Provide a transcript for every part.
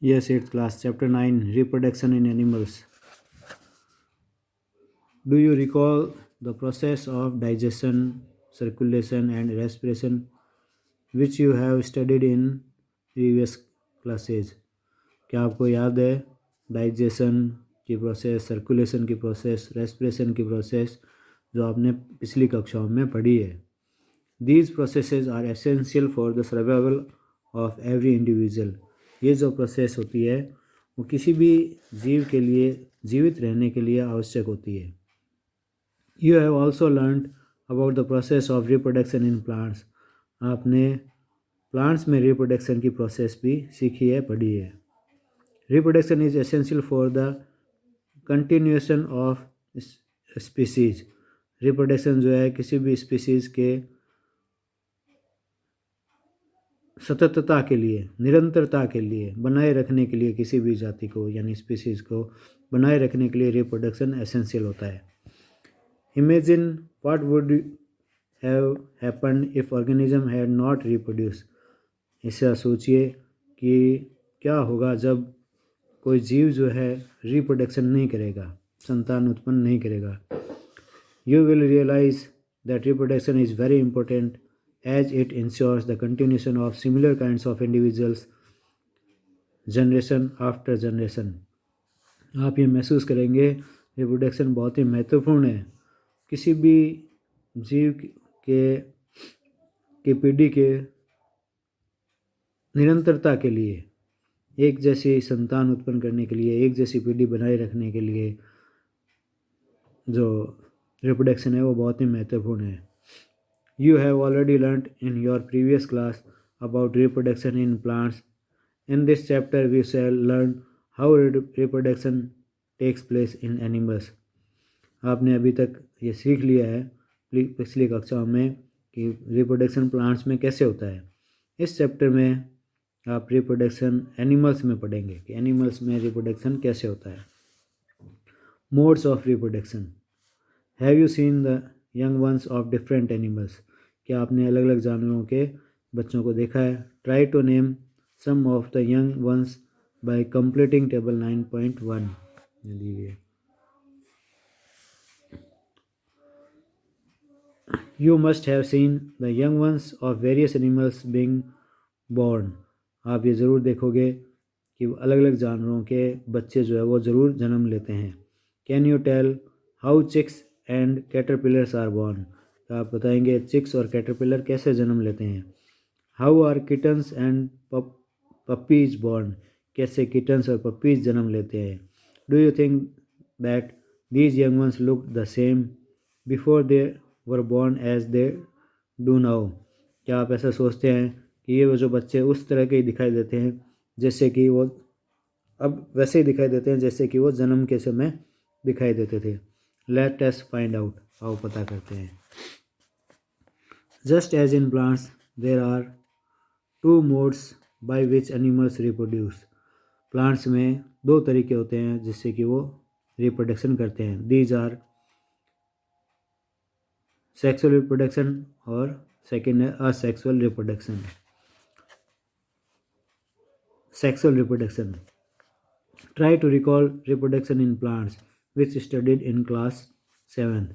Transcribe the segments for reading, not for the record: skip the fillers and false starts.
Yes, 8th class, chapter 9, reproduction in animals. Do you recall the process of digestion, circulation, and respiration which you have studied in previous classes? क्या आपको याद है digestion की process, circulation की process, respiration की process जो आपने पिछली कक्षाओं में पढ़ी है? These processes are essential for the survival of every individual. ये जो प्रोसेस होती है वो किसी भी जीव के लिए जीवित रहने के लिए आवश्यक होती है. You have also learned about the process of reproduction in plants. आपने प्लांट्स में रिप्रोडक्शन की प्रोसेस भी सीखी है, पढ़ी है. Reproduction is essential for the continuation of species. Reproduction जो है किसी भी स्पीसीज के सततता के लिए, निरंतरता के लिए, बनाए रखने के लिए किसी भी जाति को यानी स्पीसीज को बनाए रखने के लिए रिप्रोडक्शन एसेंशियल होता है. Imagine what would have happened if organism had not reproduce. ऐसा सोचिए कि क्या होगा जब कोई जीव जो है रिप्रोडक्शन नहीं करेगा, संतान उत्पन्न नहीं करेगा. You will realise that reproduction is very important as it ensures the continuation of similar kinds of individuals generation after generation. आप ये महसूस करेंगे रिप्रोडक्शन बहुत ही महत्वपूर्ण है किसी भी जीव के पीढ़ी के निरंतरता के लिए, एक जैसी संतान उत्पन्न करने के लिए, एक जैसी पीढ़ी बनाए रखने के लिए जो रिप्रोडक्शन है वो बहुत ही महत्वपूर्ण है. You have already learnt in your previous class about reproduction in plants. In this chapter, we shall learn how reproduction takes place in animals. आपने अभी तक ये सीख लिया है पिछली कक्षाओं में कि रिप्रोडक्शन प्लांट्स में कैसे होता है. इस चैप्टर में आप रिप्रोडक्शन एनिमल्स में पढ़ेंगे कि एनिमल्स में रिप्रोडक्शन कैसे होता है. Modes of reproduction. Have you seen the young ones of different animals. क्या आपने अलग अलग जानवरों के बच्चों को देखा है. Try to name some of the young ones by completing table 9.1. You must have seen the young ones of various animals being born. आप ये ज़रूर देखोगे कि अलग अलग जानवरों के बच्चे जो है वो ज़रूर जन्म लेते हैं. Can you tell how chicks and caterpillars are born. तो आप बताएंगे चिक्स और कैटरपिलर कैसे जन्म लेते हैं. How are kittens and puppies born. कैसे किटन्स और पपीज जन्म लेते हैं. Do you think that these young ones look the same before they were born as they do now. क्या आप ऐसा सोचते हैं कि ये वो जो बच्चे उस तरह के ही दिखाई देते हैं जैसे कि वो अब वैसे ही दिखाई देते हैं जैसे कि वो जन्म के समय दिखाई देते थे. Late us find out. आओ पता करते हैं. Just as in plants, there are two modes by which animals reproduce. Plants में दो तरीके होते हैं जिससे कि वो रिप्रोडक्शन करते हैं. These are sexual reproduction और second है asexual reproduction. Sexual reproduction. Try to recall reproduction in plants which studied in class 7th.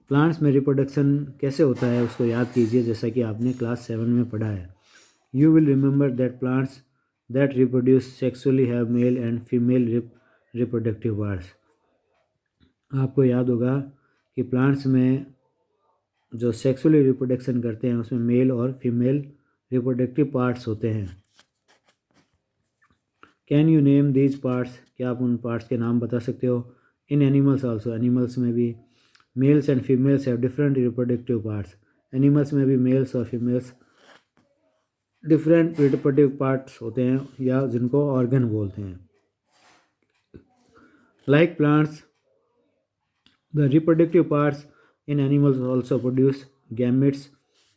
Plants में रिप्रोडक्शन कैसे होता है उसको याद कीजिए जैसा कि आपने क्लास 7 में पढ़ा है. You will remember that plants that reproduce sexually have mail and female reproductive parts. आपको याद होगा कि प्लांट्स में जो सेक्सुअली रिप्रोडक्शन करते हैं उसमें मेल और फीमेल रिप्रोडक्टिव पार्ट्स होते हैं. Can you name these parts. क्या आप उन पार्ट्स के नाम बता सकते हो. इन एनिमल्स ऑल्सो. एनिमल्स में भी mails and females have different reproductive parts. Animals में भी मेल्स और फीमेल्स डिफरेंट रिप्रोडक्टिव पार्ट्स होते हैं या जिनको ऑर्गन बोलते हैं. Like plants the reproductive parts in animals also produce gametes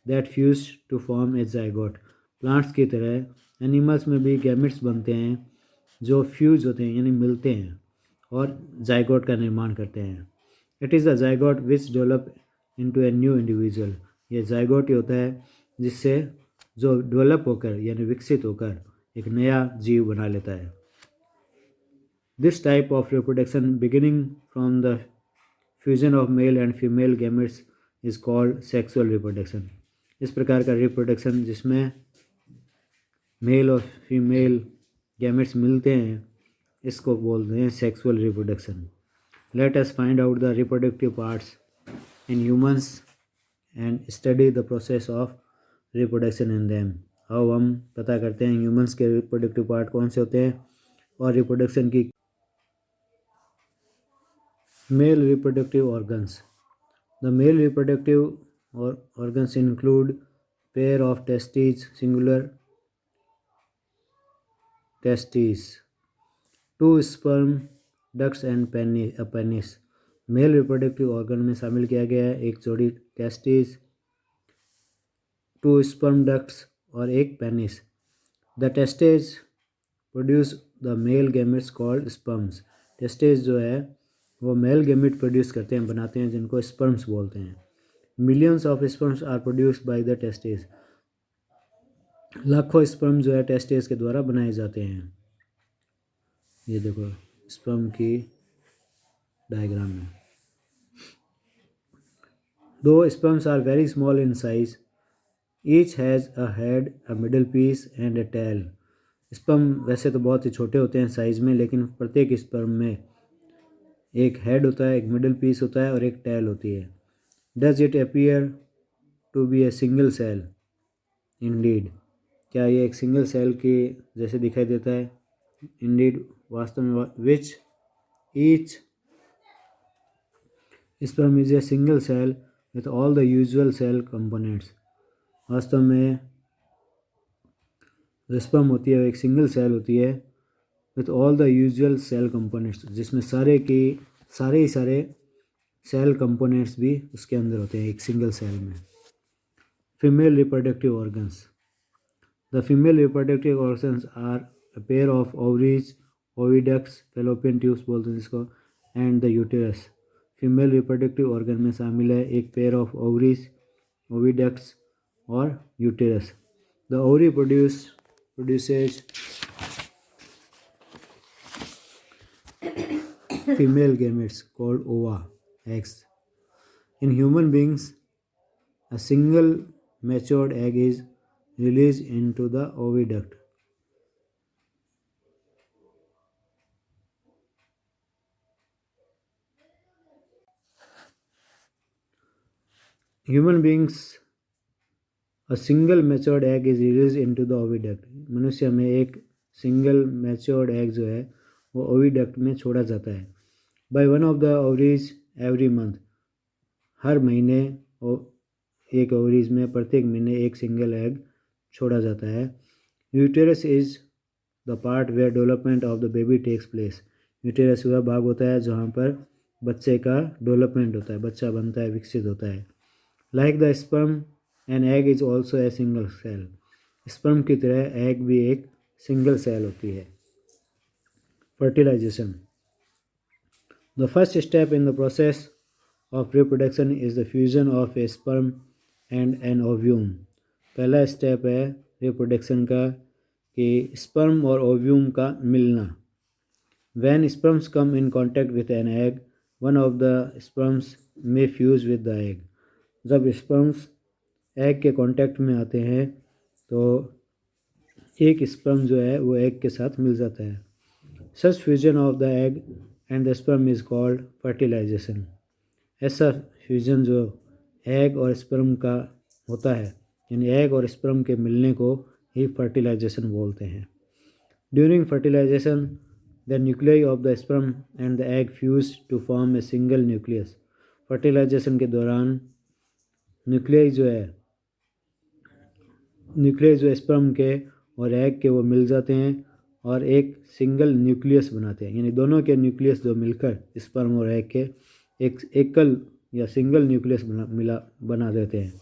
that fuse to form a zygote. Plants की तरह एनिमल्स में भी गैमेट्स बनते हैं जो फ्यूज होते हैं यानी मिलते हैं और जाइगोट का निर्माण करते हैं. It is the zygote which develop into a new individual. ये जाइगोट ही होता है जिससे जो डेवलप होकर यानी विकसित होकर एक नया जीव बना लेता है। This type of reproduction beginning from the fusion of male and female gametes is called sexual reproduction. इस प्रकार का रिप्रोडक्शन जिसमें मेल और फीमेल गैमेट्स मिलते हैं, इसको बोलते हैं sexual reproduction. Late us find out the reproductive parts in humans and study the process of reproduction in them. अब हम पता करते हैं ह्यूमंस के रिप्रोडक्टिव पार्ट कौन से होते हैं और रिप्रोडक्शन की। Male reproductive organs. The male reproductive organs include pair of testes, singular testes, two sperm ducts and penis। Male reproductive organ में शामिल किया गया है एक जोड़ी टेस्टिस, टू स्पर्म डक्ट्स और एक penis. The testes produce the male gametes called sperms. Testes जो है वो मेल गैमेट प्रोड्यूस करते हैं, बनाते हैं, जिनको स्पर्म्स बोलते हैं। Millions of sperms are produced by the testes. लाखों स्पर्म जो है टेस्टेज के द्वारा बनाए जाते हैं। ये देखो स्पर्म की डायग्राम में। The sperms are very small in size, each has a head, a middle piece and a tail. Sperm वैसे तो बहुत ही छोटे होते हैं साइज़ में, लेकिन प्रत्येक स्पर्म में एक हेड होता है, एक मिडल पीस होता है और एक टेल होती है। Does it appear to be a single cell? Indeed. क्या ये एक सिंगल सेल के जैसे दिखाई देता है? इंडीड, वास्तव में। Which each sperm is a single cell with all the usual cell components. वास्तव में जो स्पर्म होती है एक सिंगल सेल होती है with all the usual cell components, जिसमें सारे सेल कंपोनेंट्स भी उसके अंदर होते हैं एक सिंगल सेल में। Female reproductive organs. The female reproductive organs are a pair of ovaries, oviducts, fallopian tubes बोलते हैं जिसको, and the uterus. Female reproductive organ में शामिल है एक पेयर ऑफ ओवरीज, ओविडक्ट्स और uterus. The ovary produces female gametes called ova, eggs. In human beings, a single matured egg is released into the oviduct. Human beings, a single matured egg is released into the oviduct. मनुष्य में एक single matured egg जो है वो oviduct में छोड़ा जाता है। By one of the ovaries every month. हर महीने एक ओवरीज में प्रत्येक महीने एक सिंगल एग छोड़ा जाता है। Uterus is the part where development of the baby takes place. Uterus वह भाग होता है जहाँ पर बच्चे का डेवलपमेंट होता है, बच्चा बनता है, विकसित होता है। Like the sperm an egg is also a single cell. Sperm की तरह एग भी एक सिंगल सेल होती है। Fertilisation. The first step in the process of reproduction is the fusion of a sperm and an ovum. पहला step है reproduction का कि स्पर्म और ओव्यूम का मिलना। When sperms come in contact with an egg, one of the sperms may fuse with the egg. जब sperms egg के contact में आते हैं तो एक स्पर्म जो है वो एग के साथ मिल जाता है। Such fusion of the egg and the sperm is called fertilisation. ऐसा फ्यूजन जो एग और स्पर्म का होता है, यानी एग और स्पर्म के मिलने को ही फर्टिलाइजेशन बोलते हैं। During fertilisation the nuclei of the sperm and the egg fuse to form a single nucleus. Fertilisation के दौरान न्यूक्लियाई जो स्पर्म के और एग के वो मिल जाते हैं और एक सिंगल न्यूक्लियस बनाते हैं, यानी दोनों के न्यूक्लियस जो मिलकर स्पर्म और एग के एक एकल या सिंगल न्यूक्लियस बना देते हैं।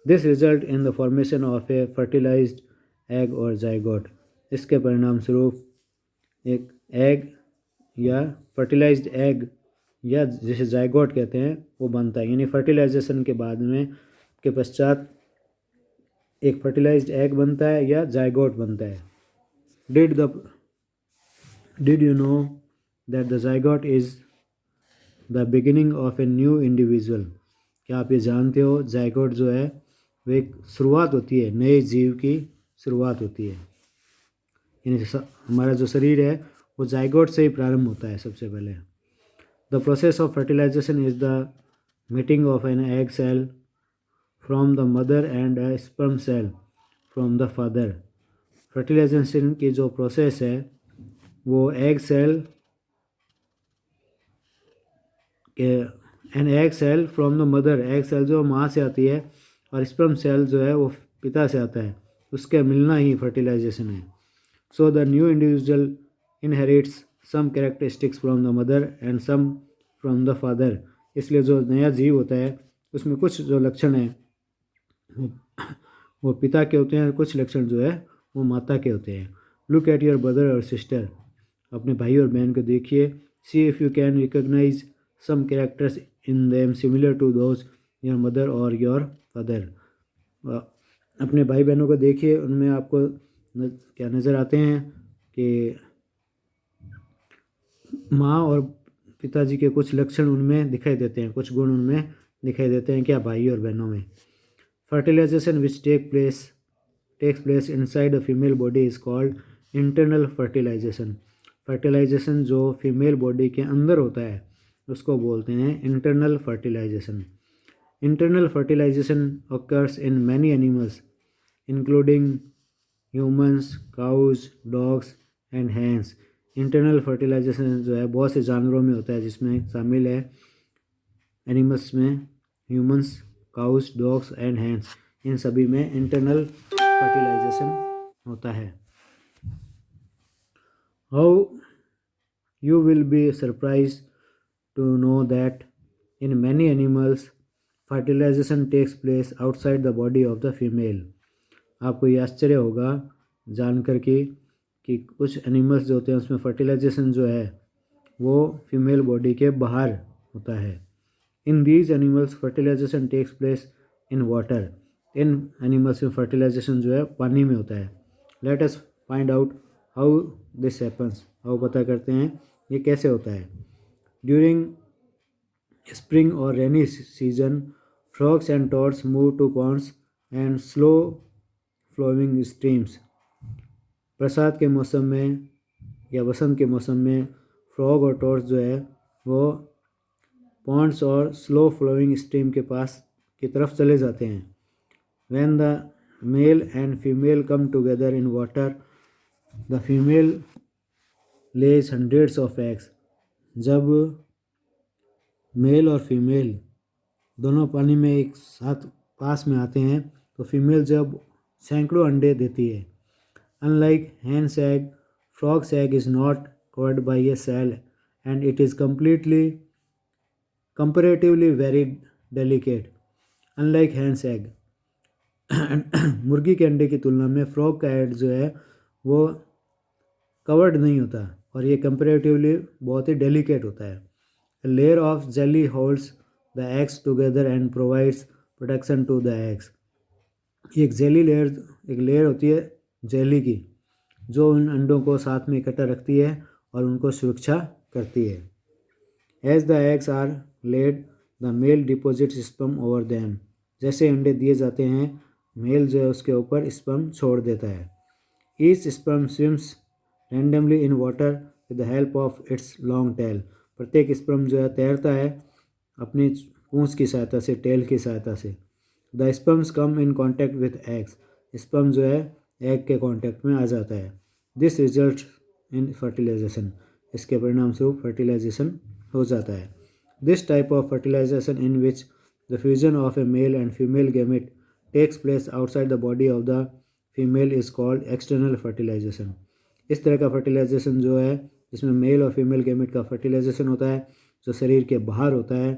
This result in the formation of a fertilised egg और जाइगोट। इसके परिणाम स्वरूप एक एग या फर्टिलाइज्ड एग या जिसे जाइगोट कहते हैं वो बनता है, यानी फर्टिलाइजेशन के बाद में के पश्चात एक फर्टिलाइज्ड एग बनता है या जाइगोट बनता है। Did the did you know that the zygote is the beginning of a new individual? क्या आप ये जानते हो जाइगोट जो है वो एक शुरुआत होती है, नए जीव की शुरुआत होती है। यानी हमारा जो शरीर है वो जाइगोट से ही प्रारंभ होता है सबसे पहले। The process of fertilisation is the meeting of an egg cell from the mother and a sperm cell from the father. Fertilisation की जो प्रोसेस है वो एग सेल के an egg cell from the mother, egg cell जो माँ से आती है और स्पर्म सेल जो है वो पिता से आता है, उसके मिलना ही फर्टिलाइजेशन है। So the new individual inherits some characteristics from the mother and some from the father. इसलिए जो नया जीव होता है उसमें कुछ जो लक्षण हैं वो पिता के होते हैं, कुछ लक्षण जो है वो माता के होते हैं। लुक एट योर ब्रदर और सिस्टर, अपने भाई और बहन को देखिए। See if you can recognise some characters in them similar to those your mother or your father। अपने भाई बहनों को देखिए, उनमें आपको क्या नज़र आते हैं कि माँ और पिताजी के कुछ लक्षण उनमें दिखाई देते हैं, कुछ गुण उनमें दिखाई देते हैं क्या भाई और बहनों में। Fertilisation which takes place inside a female body is called internal fertilisation. Fertilisation जो फीमेल बॉडी के अंदर होता है उसको बोलते हैं internal fertilisation. Internal fertilisation occurs in many animals including humans, cows, dogs and hens। Internal fertilisation जो है बहुत से जानवरों में होता है, जिसमें शामिल है एनिमल्स में humans, cows, dogs and hens. इन सभी में इंटरनल फर्टिलाइजेशन होता है। How you will be surprise to know that in many animals fertilization takes place outside the body of the female। आपको ये आश्चर्य होगा जानकर कि कुछ एनिमल्स जो होते हैं उसमें फर्टिलाइजेशन जो है वो फीमेल बॉडी के बाहर होता है। In these animals fertilisation takes place in water. इन एनिमल्स में फर्टिलाइजेशन जो है पानी में होता है। Let us find out how this happens. आओ पता करते हैं ये कैसे होता है। During spring or rainy season, frogs and toads move to ponds and slow flowing streams। बरसात के मौसम में या बसंत के मौसम में फ्रॉग और टॉर्च जो है वो पॉन्ड्स और स्लो फ्लोइंग स्ट्रीम के पास की तरफ चले जाते हैं। When the male and female come together in water, the female lays hundreds of eggs। जब मेल और फीमेल दोनों पानी में एक साथ पास में आते हैं तो फीमेल जब सैकड़ों अंडे देती है। Unlike hen's egg, frog's egg is not covered by a shell and it is comparatively very delicate. Unlike hen's egg, मुर्गी के अंडे की तुलना में फ्रॉग का एग जो है वो कवर्ड नहीं होता और ये कंपैरेटिवली बहुत ही डेलिकेट होता है। A layer of jelly holds the eggs together and provides protection to the eggs। एक लेयर होती है जेली की जो उन अंडों को साथ में इकट्ठा रखती है और उनको सुरक्षा करती है। As the eggs are laid, the male deposits sperm over them। जैसे अंडे दिए जाते हैं मेल जो है उसके ऊपर स्पर्म छोड़ देता है। Each sperm swims randomly in water with the help of its long tail। प्रत्येक स्पर्म जो है तैरता है अपनी पूंछ की सहायता से, टेल की सहायता से। The sperms come in contact with eggs. Sperm जो है एग के कांटेक्ट में आ जाता है। This result in fertilisation. इसके परिणाम स्वरूप फर्टिलाइजेशन हो जाता है। This type of fertilisation in which the fusion of a male and female gamete takes place outside the body of the female is called external fertilisation. इस तरह का fertilisation जो है जिसमें मेल और फीमेल गैमेट का फर्टिलाइजेशन होता है जो शरीर के बाहर होता है,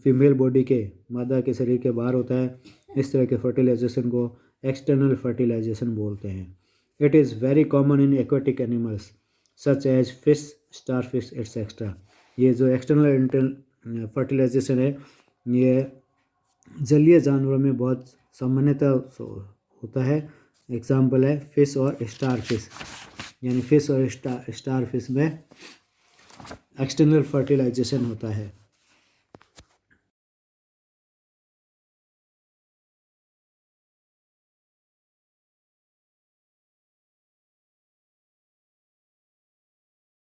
फीमेल बॉडी के मादा के शरीर के बाहर होता है, इस तरह के फर्टिलाइजेशन को एक्सटर्नल फर्टिलाइजेशन बोलते हैं। It is very common in aquatic animals such as fish, star fish etcetera. ये जो एक्सटर्नल इंटरनल फर्टिलाइजेशन है ये जलीय जानवरों में बहुत सामान्यतः होता है, एग्जाम्पल है फिश और स्टार फिश, यानी फिश और स्टार फिश में एक्सटर्नल फर्टिलाइजेशन होता है।